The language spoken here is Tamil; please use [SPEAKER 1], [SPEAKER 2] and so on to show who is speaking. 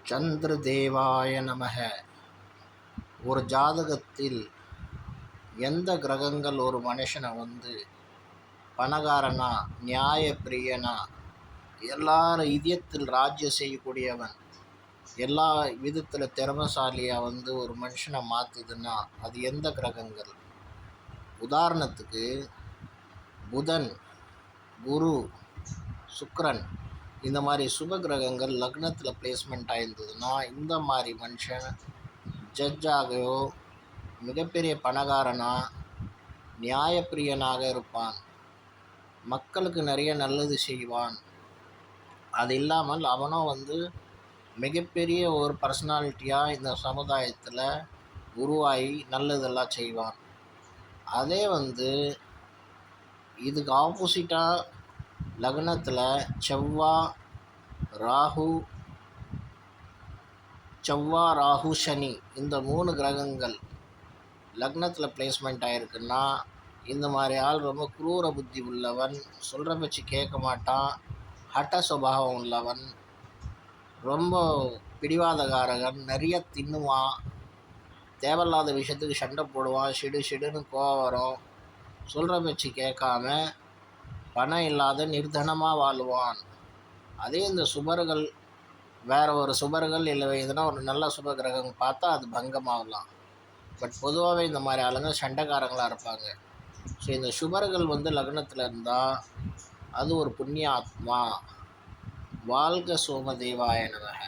[SPEAKER 1] சந்திரதேவாய நமக. ஒரு ஜாதகத்தில் எந்த கிரகங்கள் ஒரு மனுஷனை பணக்காரனா, நியாய பிரியனா, எல்லார இதயத்தில் ராஜ்யம் செய்யக்கூடியவன், எல்லா விதத்தில் திறமசாலியாக ஒரு மனுஷனை மாற்றுதுன்னா அது எந்த கிரகங்கள்? உதாரணத்துக்கு புதன், குரு, சுக்கிரன் இந்த மாதிரி சுப கிரகங்கள் லக்னத்தில் பிளேஸ்மெண்ட் ஆயிருந்ததுன்னா இந்த மாதிரி மனுஷன் ஜட்ஜாகவோ மிகப்பெரிய பணக்காரனா, நியாயப்பிரியனாக இருப்பான். மக்களுக்கு நிறைய நல்லது செய்வான். அது இல்லாமல் அவனும் மிகப்பெரிய ஒரு பர்சனாலிட்டியாக இந்த சமுதாயத்தில் உருவாகி நல்லதெல்லாம் செய்வான். அதே இதுக்கு ஆப்போசிட்டாக லக்னத்தில் செவ்வாய், ராகு, சனி இந்த 3 கிரகங்கள் லக்னத்தில் பிளேஸ்மெண்ட் ஆகிருக்குன்னா இந்த மாதிரி ஆள் ரொம்ப குரூர புத்தி உள்ளவன், சொல்கிற பேச்சு கேட்க மாட்டான், ஹட்ட சுபாவம் உள்ளவன், ரொம்ப பிடிவாதகாரகன், நிறைய தின்னுவான், தேவையில்லாத விஷயத்துக்கு சண்டை போடுவான், ஷிடுன்னு கோவம் வரும், சொல்கிற பேச்சு கேட்காம பணம் இல்லாத நிர்தனமாக வாழுவான். அதே இந்த சுபர்கள் வேறு ஒரு சுபர்கள் இல்லை எதுனா ஒரு நல்ல சுப கிரகம் பார்த்தா அது பங்கமாகலாம். பட் பொதுவாகவே இந்த மாதிரி ஆளுங்க சண்டைக்காரங்களாக இருப்பாங்க. ஸோ இந்த சுபர்கள் லக்னத்தில் இருந்தால் அது ஒரு புண்ணிய ஆத்மா. வாழ்க சோமதேவாய நமக.